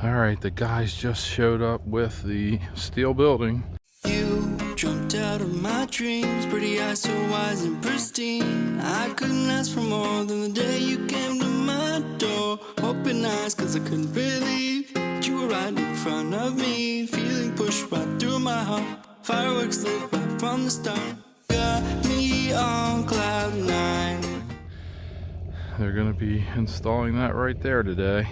All right, the guys just showed up with the steel building. You jumped out of my dreams, pretty eyes so wise and pristine. I couldn't ask for more than the day you came to my door. Open eyes, cause I couldn't believe that you were right in front of me. Feeling pushed right through my heart, fireworks lit right from the start. Got me on cloud nine. They're gonna be installing that right there today.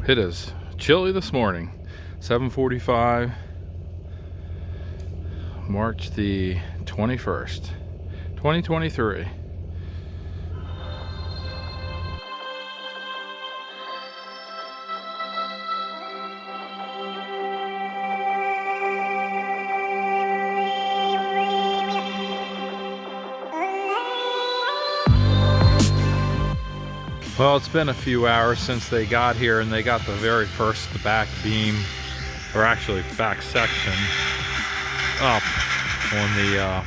It is chilly this morning. 7:45, March the 21st, 2023. Well, it's been a few hours since they got here, and they got the very first back beam, or actually back section, up on the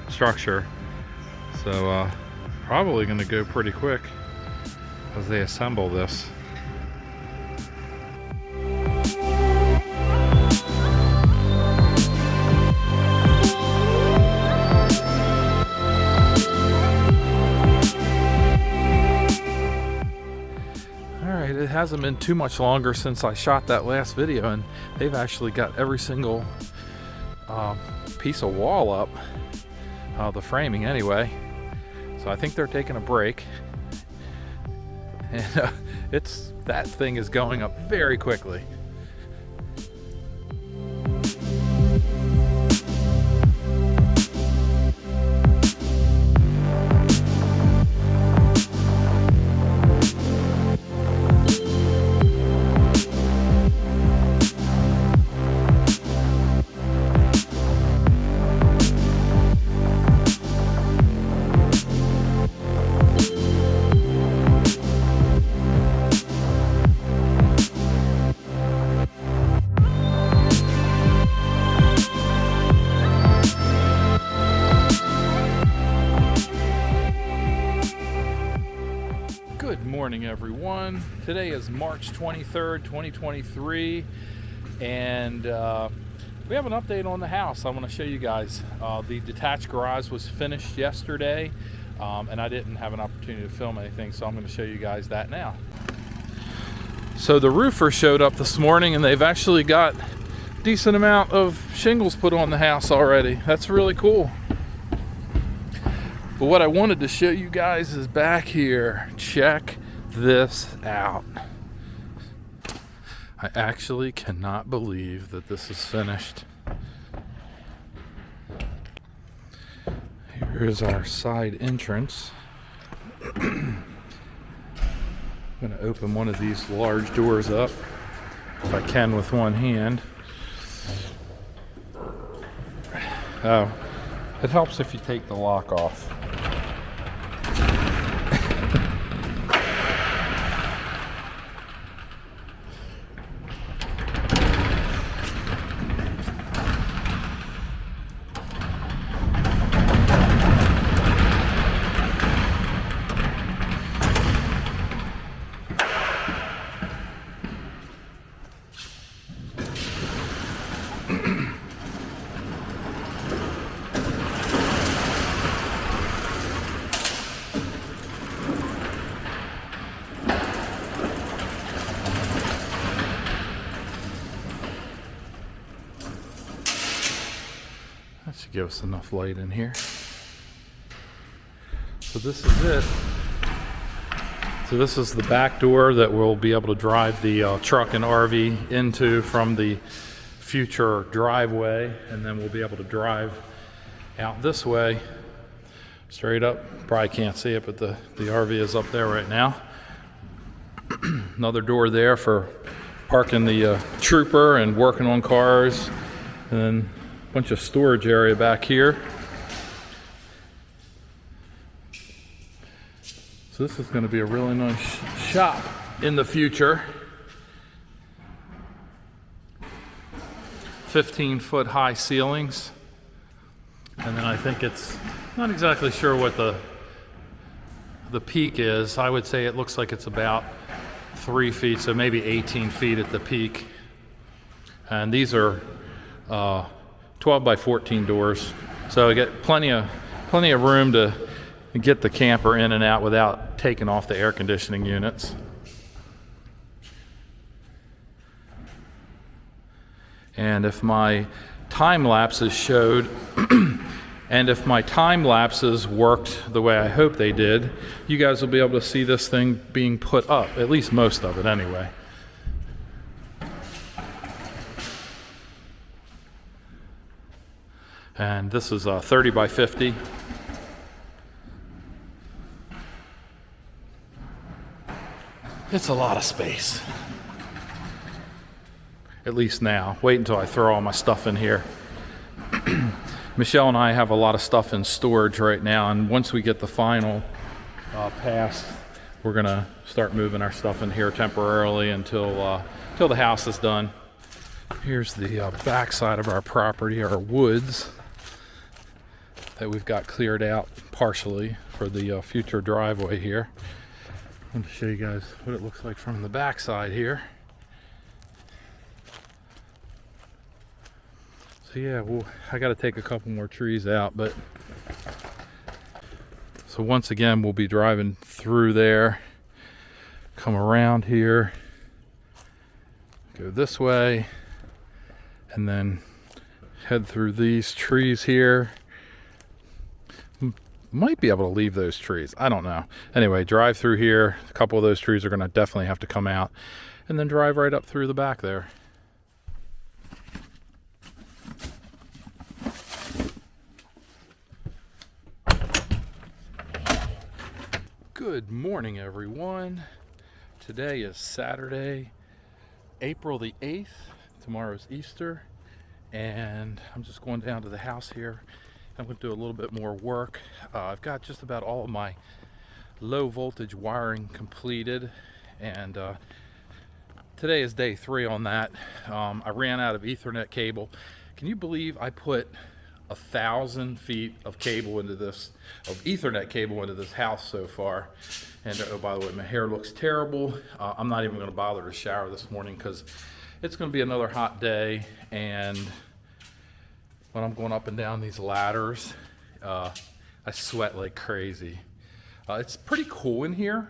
structure. So probably going to go pretty quick as they assemble this. It hasn't been too much longer since I shot that last video, and they've actually got every single piece of wall up, the framing anyway. So I think they're taking a break, and that thing is going up very quickly. Good morning, everyone. Today is March 23rd, 2023, and we have an update on the house I want to show you guys. The detached garage was finished yesterday, and I didn't have an opportunity to film anything, so I'm going to show you guys that now. So the roofer showed up this morning, and they've actually got a decent amount of shingles put on the house already. That's really cool. But what I wanted to show you guys is back here. Check this out. I actually cannot believe that this is finished. Here is our side entrance. I'm going to open one of these large doors up if I can with one hand. Oh, it helps if you take the lock off. That should give us enough light in here. So this is it. So this is the back door that we'll be able to drive the truck and RV into from the future driveway, and then we'll be able to drive out this way straight up. Probably can't see it, but the RV is up there right now. Another door there for parking the trooper and working on cars, and then a bunch of storage area back here. So this is going to be a really nice shop in the future. 15-foot high ceilings, and then I think it's not exactly sure what the peak is. I would say it looks like it's about 3 feet, so maybe 18 feet at the peak. And these are 12 by 14 doors, so I get plenty of room to get the camper in and out without taking off the air conditioning units. And if my time lapses showed and if my time lapses worked the way I hope they did, you guys will be able to see this thing being put up, at least most of it anyway. And this is 30 by 50. It's a lot of space. At least now. Wait until I throw all my stuff in here. Michelle and I have a lot of stuff in storage right now, and once we get the final passed, we're gonna start moving our stuff in here temporarily until the house is done. Here's the back side of our property, our woods that we've got cleared out partially for the future driveway here. I'm going to show you guys what it looks like from the back side here. So yeah, well, I got to take a couple more trees out, but so once again we'll be driving through there, come around here, go this way, and then head through these trees here. Might be able to leave those trees, I don't know. Anyway, drive through here. A couple of those trees are going to definitely have to come out, and then drive right up through the back there. Good morning, everyone. Today is Saturday, April the 8th. Tomorrow's Easter, and I'm just going down to the house here. I'm going to do a little bit more work. I've got just about all of my low voltage wiring completed, and today is day 3 on that. I ran out of Ethernet cable. Can you believe I put 1,000 feet of cable into this, of Ethernet cable into this house so far? And oh, by the way, my hair looks terrible. I'm not even going to bother to shower this morning because it's going to be another hot day, and when I'm going up and down these ladders, I sweat like crazy. It's pretty cool in here.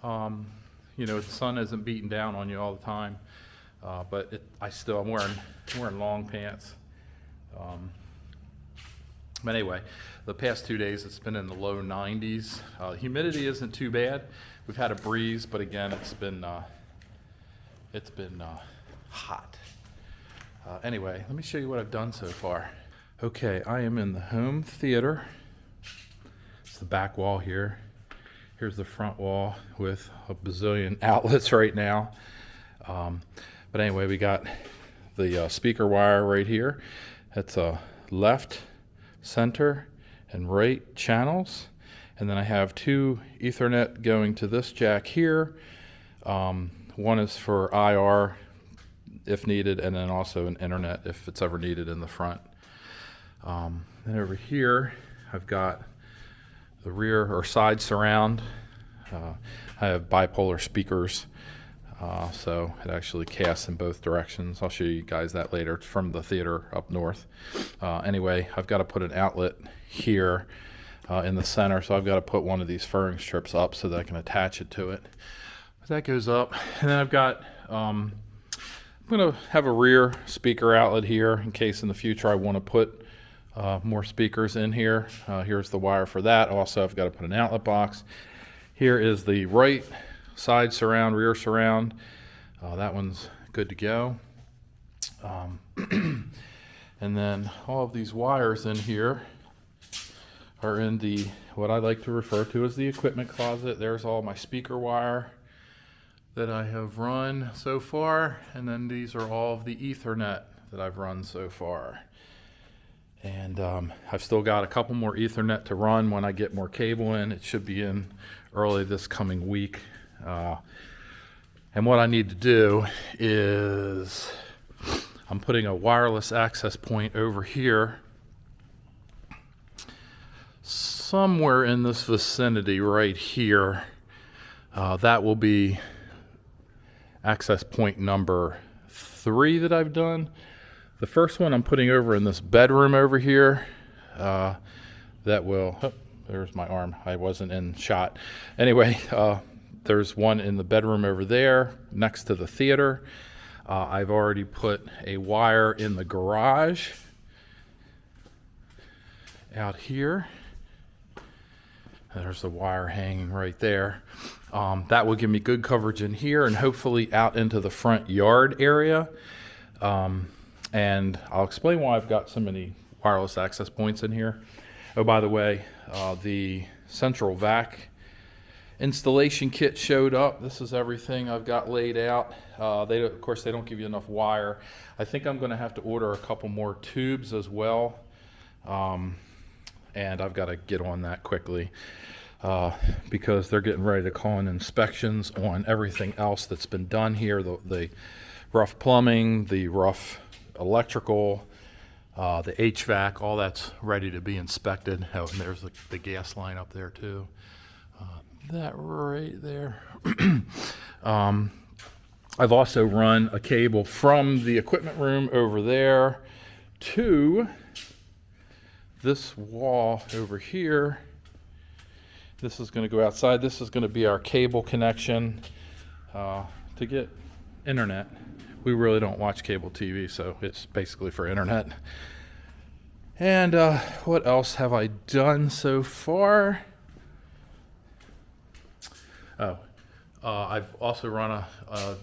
You know, the sun isn't beating down on you all the time, but I'm wearing long pants. But anyway, the past 2 days it's been in the low 90s. Humidity isn't too bad. We've had a breeze, but again, it's been hot. Anyway, let me show you what I've done so far. Okay, I am in the home theater. It's the back wall here. Here's the front wall with a bazillion outlets right now. But anyway, we got the speaker wire right here. It's a left, center, and right channels. And then I have 2 Ethernet going to this jack here. One is for IR if needed, and then also an internet if it's ever needed in the front. Then over here, I've got the rear or side surround. I have bipolar speakers, so it actually casts in both directions. I'll show you guys that later. It's from the theater up north. Anyway, I've got to put an outlet here in the center, so I've got to put one of these furring strips up so that I can attach it to it. But that goes up, and then I've got I'm going to have a rear speaker outlet here in case in the future I want to put more speakers in here. Here's the wire for that. Also, I've got to put an outlet box. Here is the right side surround, rear surround. That one's good to go. And then all of these wires in here are in the, what I like to refer to as the equipment closet. There's all my speaker wire that I have run so far, and then these are all of the Ethernet that I've run so far. And I've still got a couple more Ethernet to run when I get more cable in. It should be in early this coming week. And what I need to do is I'm putting a wireless access point over here somewhere in this vicinity right here. That will be access point number 3 that I've done. The first one I'm putting over in this bedroom over here. That will, oh, there's my arm. I wasn't in shot. Anyway, there's one in the bedroom over there next to the theater. I've already put a wire in the garage out here. There's the wire hanging right there. That will give me good coverage in here and hopefully out into the front yard area. And I'll explain why I've got so many wireless access points in here. Oh, by the way, the central vac installation kit showed up. This is everything I've got laid out. Of course, they don't give you enough wire. I think I'm going to have to order a couple more tubes as well. And I've got to get on that quickly because they're getting ready to call in inspections on everything else that's been done here. The rough plumbing, the rough electrical, the HVAC, all that's ready to be inspected. Oh, and there's the gas line up there too. That right there. I've also run a cable from the equipment room over there to this wall over here. This is going to go outside. This is going to be our cable connection to get internet. We really don't watch cable TV, so it's basically for internet. And what else have I done so far? I've also run a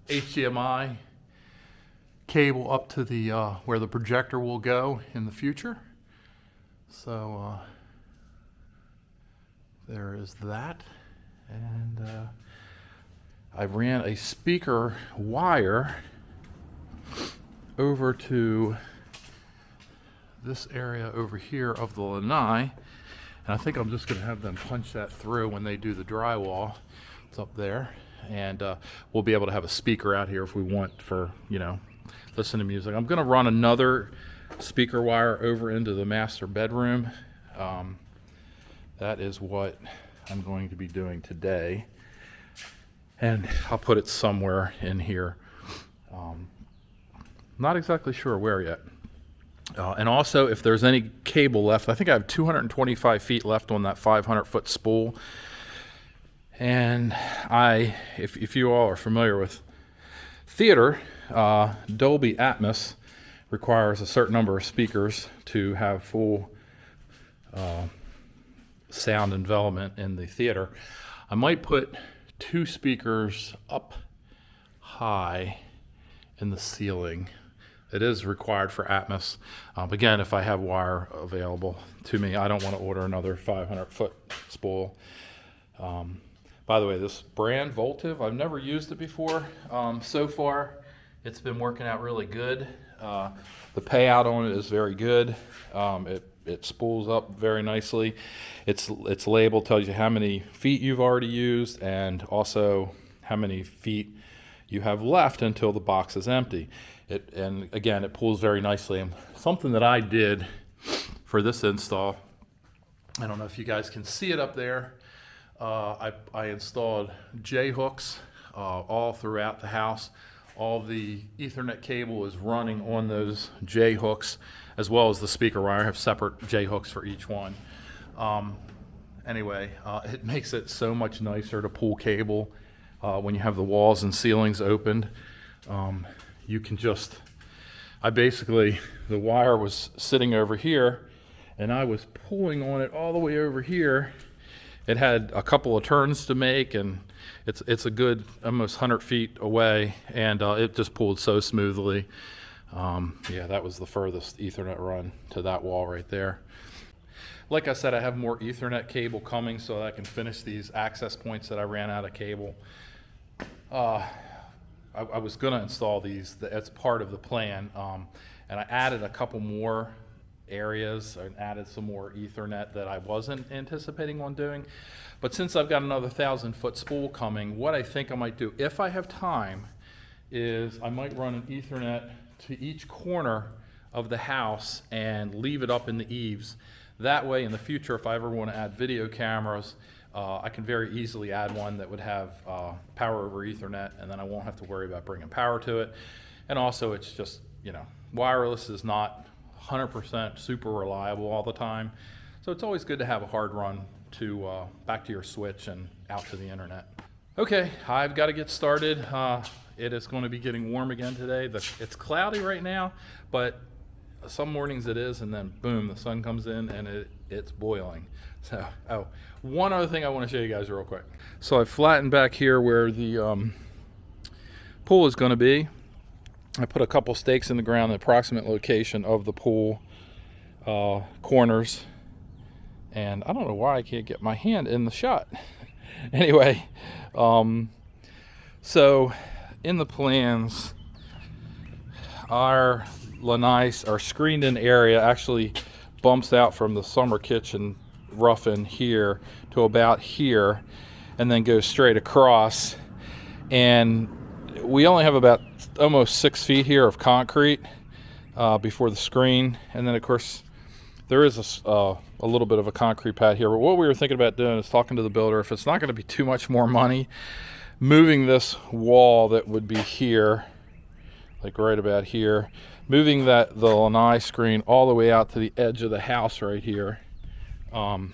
HDMI cable up to the where the projector will go in the future. So there is that. And I ran a speaker wire over to this area over here of the lanai. And I think I'm just going to have them punch that through when they do the drywall. It's up there. And we'll be able to have a speaker out here if we want for, listen to music. I'm going to run another speaker wire over into the master bedroom. That is what I'm going to be doing today. And I'll put it somewhere in here. Not exactly sure where yet. And also, if there's any cable left, I think I have 225 feet left on that 500-foot spool. And if you all are familiar with theater, Dolby Atmos requires a certain number of speakers to have full sound envelopment in the theater. I might put 2 speakers up high in the ceiling. It is required for Atmos. Again, if I have wire available to me, I don't want to order another 500-foot spool. By the way, this brand, Voltive, I've never used it before. So far, it's been working out really good. The payout on it is very good. It spools up very nicely. Its label tells you how many feet you've already used and also how many feet you have left until the box is empty. And again, it pulls very nicely. And something that I did for this install, I don't know if you guys can see it up there. I installed J-hooks all throughout the house. All the Ethernet cable is running on those J-hooks, as well as the speaker wire. I have separate J-hooks for each one. Anyway, it makes it so much nicer to pull cable when you have the walls and ceilings opened. You can just, the wire was sitting over here, and I was pulling on it all the way over here. It had a couple of turns to make, and it's a good almost 100 feet away, and it just pulled so smoothly. Yeah, that was the furthest Ethernet run to that wall right there. Like I said, I have more Ethernet cable coming so that I can finish these access points that I ran out of cable. I was going to install these as part of the plan, and I added a couple more areas and added some more Ethernet that I wasn't anticipating on doing. But since I've got another 1,000-foot spool coming, what I think I might do, if I have time, is I might run an Ethernet to each corner of the house and leave it up in the eaves. That way, in the future, if I ever want to add video cameras, I can very easily add one that would have power over Ethernet, and then I won't have to worry about bringing power to it. And also, it's just, you know, wireless is not 100% super reliable all the time. So it's always good to have a hard run to back to your switch and out to the internet. Okay, I've got to get started. It is going to be getting warm again today. It's cloudy right now, but some mornings it is, and then boom, the sun comes in and it's boiling. So, oh, one other thing I want to show you guys real quick. So I flattened back here where the pool is going to be. I put a couple stakes in the ground, the approximate location of the pool corners. And I don't know why I can't get my hand in the shot. Anyway, so in the plans, our lanai, our screened in area, actually bumps out from the summer kitchen rough-in here to about here, and then goes straight across. And we only have about almost 6 feet here of concrete before the screen, and then of course there is a little bit of a concrete pad here. But what we were thinking about doing is talking to the builder, if it's not going to be too much more money, moving this wall that would be here, like right about here, moving the lanai screen all the way out to the edge of the house right here, and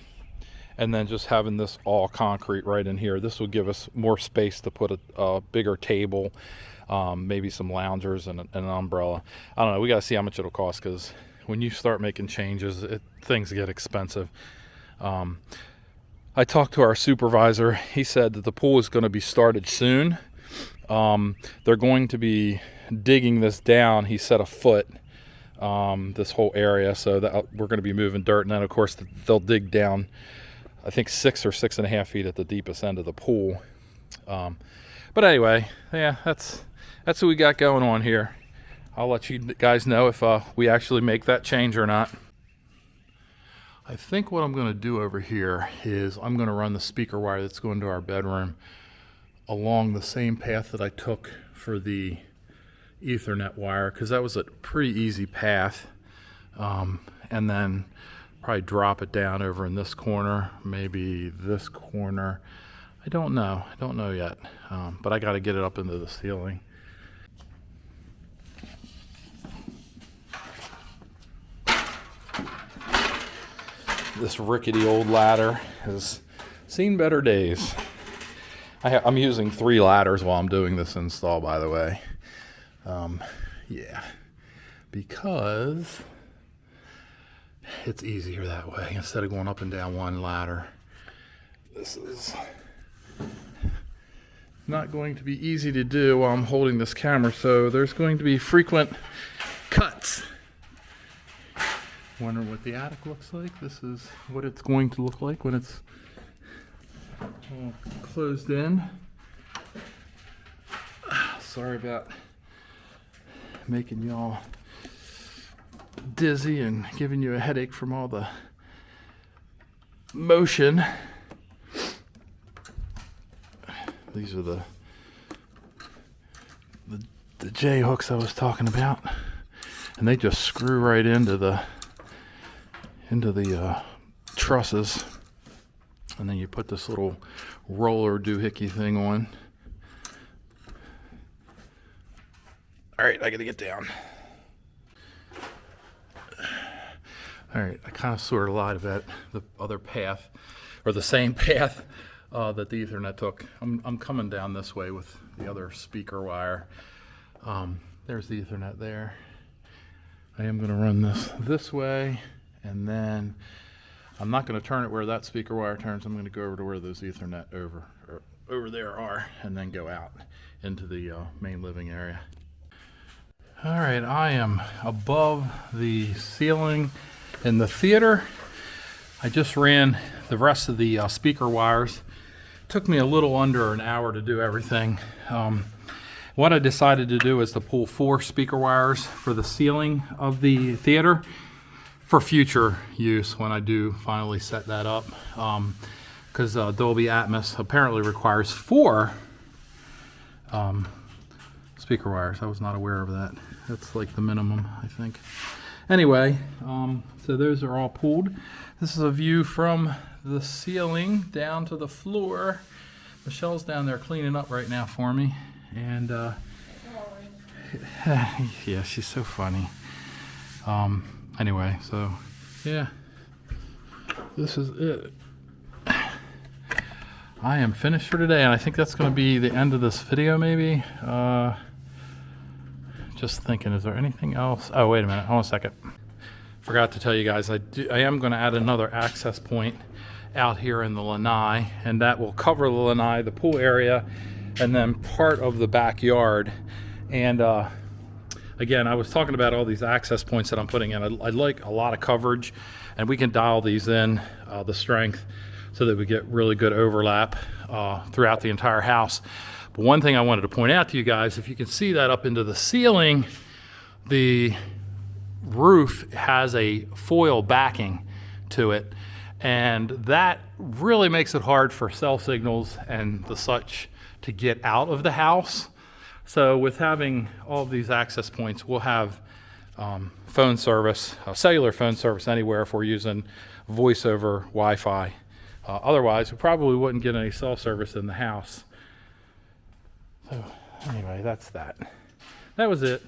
then just having this all concrete right in here. This will give us more space to put a bigger table, maybe some loungers and an umbrella. I don't know, we got to see how much it'll cost, because when you start making changes, things get expensive. I talked to our supervisor. He said that the pool is going to be started soon. They're going to be digging this down, he said, a foot, this whole area, so that we're going to be moving dirt, and then of course they'll dig down, I think 6 or 6.5 feet at the deepest end of the pool. But anyway, yeah, that's what we got going on here. I'll let you guys know if we actually make that change or not. I think what I'm going to do over here is I'm going to run the speaker wire that's going to our bedroom along the same path that I took for the Ethernet wire, because that was a pretty easy path, and then probably drop it down over in this corner, maybe this corner. I don't know yet, but I got to get it up into the ceiling. This rickety old ladder has seen better days. I'm using 3 ladders while I'm doing this install, by the way. Yeah, because it's easier that way instead of going up and down one ladder. This is not going to be easy to do while I'm holding this camera, so there's going to be frequent cuts. Wondering what the attic looks like? This is what it's going to look like when it's all closed in. Sorry about making y'all dizzy and giving you a headache from all the motion. These are the J hooks I was talking about, and they just screw right into the trusses, and then you put this little roller doohickey thing on. All right, I gotta get down. All right, I kind of sort of lied about the other path, or the same path that the Ethernet took. I'm coming down this way with the other speaker wire. There's the Ethernet there. I am going to run this way, and then I'm not going to turn it where that speaker wire turns. I'm going to go over to where those Ethernet over there are, and then go out into the main living area. All right, I am above the ceiling in the theater. I just ran the rest of the speaker wires. Took me a little under an hour to do everything. What I decided to do is to pull 4 speaker wires for the ceiling of the theater for future use when I do finally set that up. Because Dolby Atmos apparently requires 4 speaker wires. I was not aware of that. That's like the minimum, I think. Anyway, so those are all pulled. This is a view from the ceiling down to the floor. Michelle's down there cleaning up right now for me. And yeah, she's so funny. Anyway, so yeah, this is it. I am finished for today, and I think that's going to be the end of this video, maybe. Just thinking, is there anything else? Oh, wait a minute. Hold on a second. Forgot to tell you guys, I am going to add another access point out here in the lanai, and that will cover the lanai, the pool area, and then part of the backyard. And again, I was talking about all these access points that I'm putting in. I'd like a lot of coverage, and we can dial these in, the strength, so that we get really good overlap throughout the entire house. But one thing I wanted to point out to you guys, if you can see that up into the ceiling, the roof has a foil backing to it, and that really makes it hard for cell signals and the such to get out of the house. So with having all of these access points, we'll have phone service, cellular phone service anywhere if we're using voice over Wi-Fi. Otherwise, we probably wouldn't get any cell service in the house. So anyway, that's that. That was it.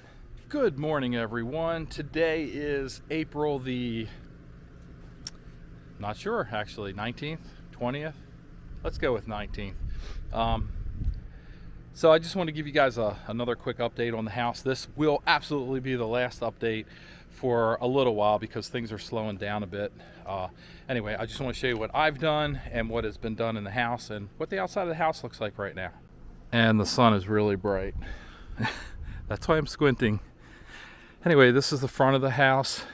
Good morning, everyone. Today is April the, not sure actually, 19th, 20th? Let's go with 19th. So I just want to give you guys another quick update on the house. This will absolutely be the last update for a little while because things are slowing down a bit. Anyway, I just want to show you what I've done and what has been done in the house and what the outside of the house looks like right now. And the sun is really bright. That's why I'm squinting. Anyway, this is the front of the house.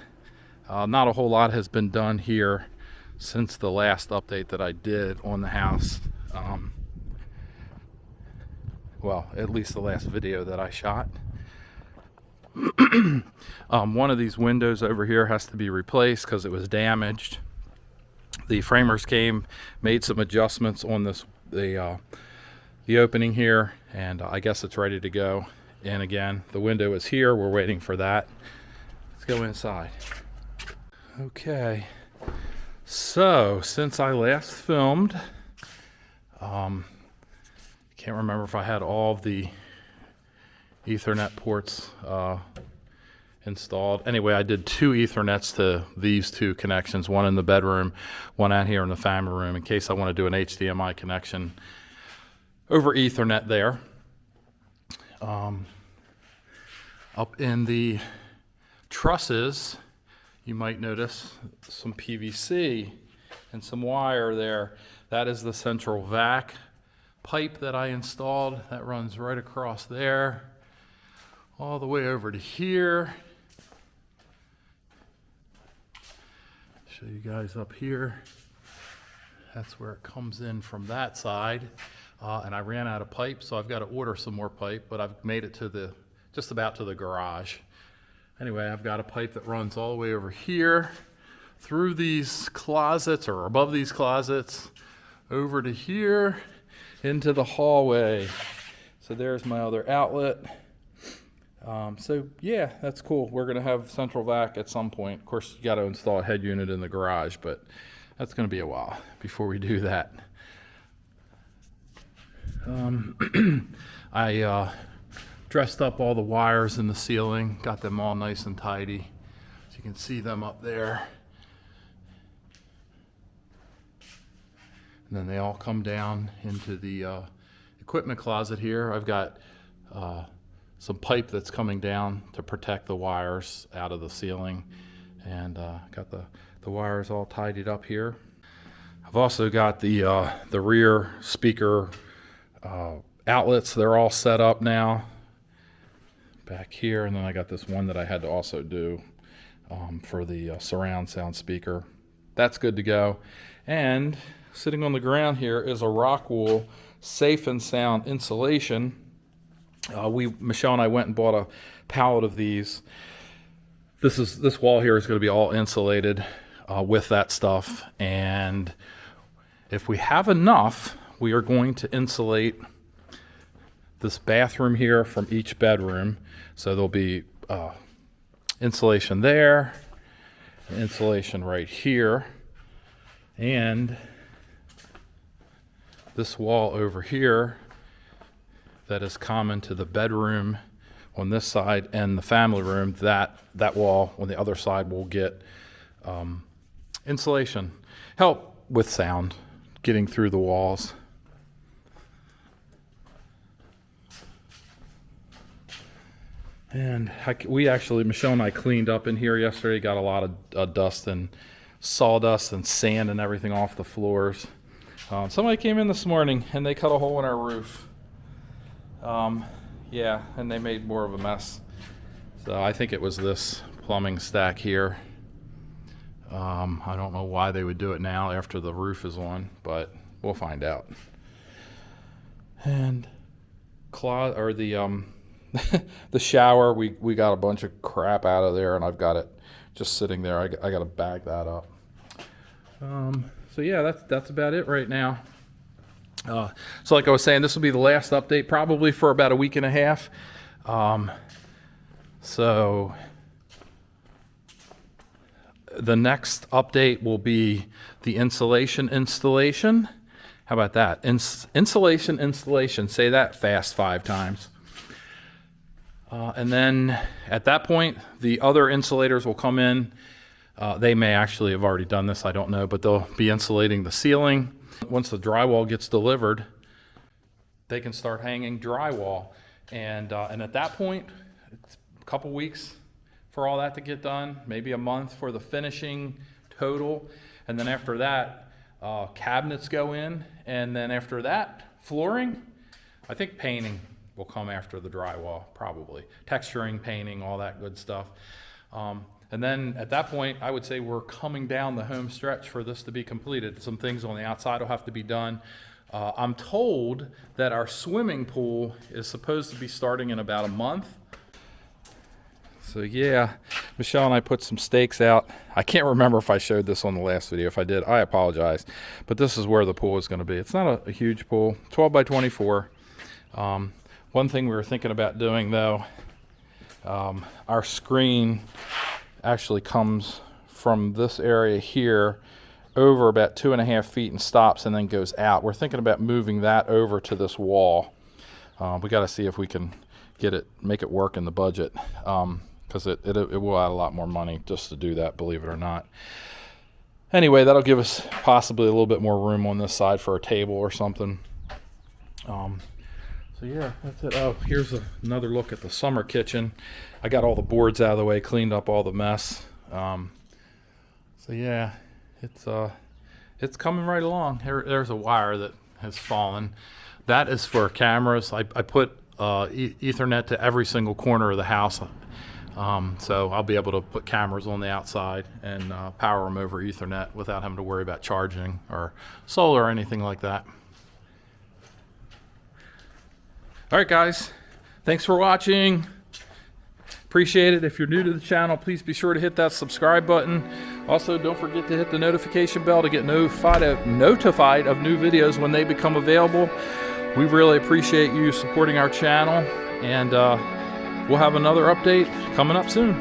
Not a whole lot has been done here since the last update that I did on the house. Well, at least the last video that I shot. One of these windows over here has to be replaced because it was damaged. The framers came, made some adjustments on this the opening here, and I guess it's ready to go. And again, the window is here. We're waiting for that. Let's go inside. Okay. So since I last filmed, can't remember if I had all of the Ethernet ports installed. Anyway, I did 2 Ethernets to these 2 connections, one in the bedroom, one out here in the family room, in case I want to do an HDMI connection over Ethernet there. Up in the trusses, you might notice some PVC and some wire there. That is the central vac pipe that I installed. That runs right across there, all the way over to here. Show you guys up here. That's where it comes in from that side. And I ran out of pipe, so I've got to order some more pipe, but I've made it to just about to the garage. Anyway, I've got a pipe that runs all the way over here, through these closets, or above these closets, over to here, into the hallway. So there's my other outlet. So yeah, that's cool. We're gonna have central vac at some point. Of course, you gotta install a head unit in the garage, but that's gonna be a while before we do that. I dressed up all the wires in the ceiling, got them all nice and tidy. So you can see them up there. And then they all come down into the equipment closet here. I've got some pipe that's coming down to protect the wires out of the ceiling, and got the wires all tidied up here. I've also got the rear speaker outlets. They're all set up now back here, and then I got this one that I had to also do for the surround sound speaker. That's good to go. And sitting on the ground here is a rock wool safe and sound insulation. Michelle and I went and bought a pallet of these. This wall here is going to be all insulated with that stuff, and if we have enough, we are going to insulate this bathroom here from each bedroom. So there'll be insulation there, insulation right here, and this wall over here that is common to the bedroom on this side and the family room, that wall on the other side will get insulation. Help with sound, getting through the walls. And Michelle and I cleaned up in here yesterday, got a lot of dust and sawdust and sand and everything off the floors. Somebody came in this morning and they cut a hole in our roof. Yeah, and they made more of a mess. So I think it was this plumbing stack here. I don't know why they would do it now after the roof is on, but we'll find out. And the shower, we got a bunch of crap out of there, and I've got it just sitting there. I got to bag that up. So yeah, that's about it right now. So like I was saying, this will be the last update probably for about a week and a half. So the next update will be the insulation installation. How about that? Insulation installation. Say that fast 5 times. And then at that point, the other insulators will come in. They may actually have already done this, I don't know, but they'll be insulating the ceiling. Once the drywall gets delivered, they can start hanging drywall. And at that point, it's a couple weeks for all that to get done, maybe a month for the finishing total. And then after that, cabinets go in. And then after that, flooring. I think painting will come after the drywall, probably. Texturing, painting, all that good stuff. And then at that point, I would say we're coming down the home stretch for this to be completed. Some things on the outside will have to be done. I'm told that our swimming pool is supposed to be starting in about a month. So yeah, Michelle and I put some stakes out. I can't remember if I showed this on the last video. If I did, I apologize. But this is where the pool is going to be. It's not a huge pool, 12 by 24. One thing we were thinking about doing though, our screen actually comes from this area here over about 2.5 feet and stops and then goes out. We're thinking about moving that over to this wall. We got to see if we can make it work in the budget, because it will add a lot more money just to do that, believe it or not. Anyway, that'll give us possibly a little bit more room on this side for a table or something. So yeah, that's it. Oh, here's another look at the summer kitchen. I got all the boards out of the way, cleaned up all the mess. So yeah, it's coming right along. There's a wire that has fallen. That is for cameras. I put Ethernet to every single corner of the house. So I'll be able to put cameras on the outside and power them over Ethernet without having to worry about charging or solar or anything like that. All right, guys, thanks for watching. Appreciate it. If you're new to the channel, please be sure to hit that subscribe button. Also, don't forget to hit the notification bell to get notified of new videos when they become available. We really appreciate you supporting our channel, and we'll have another update coming up soon.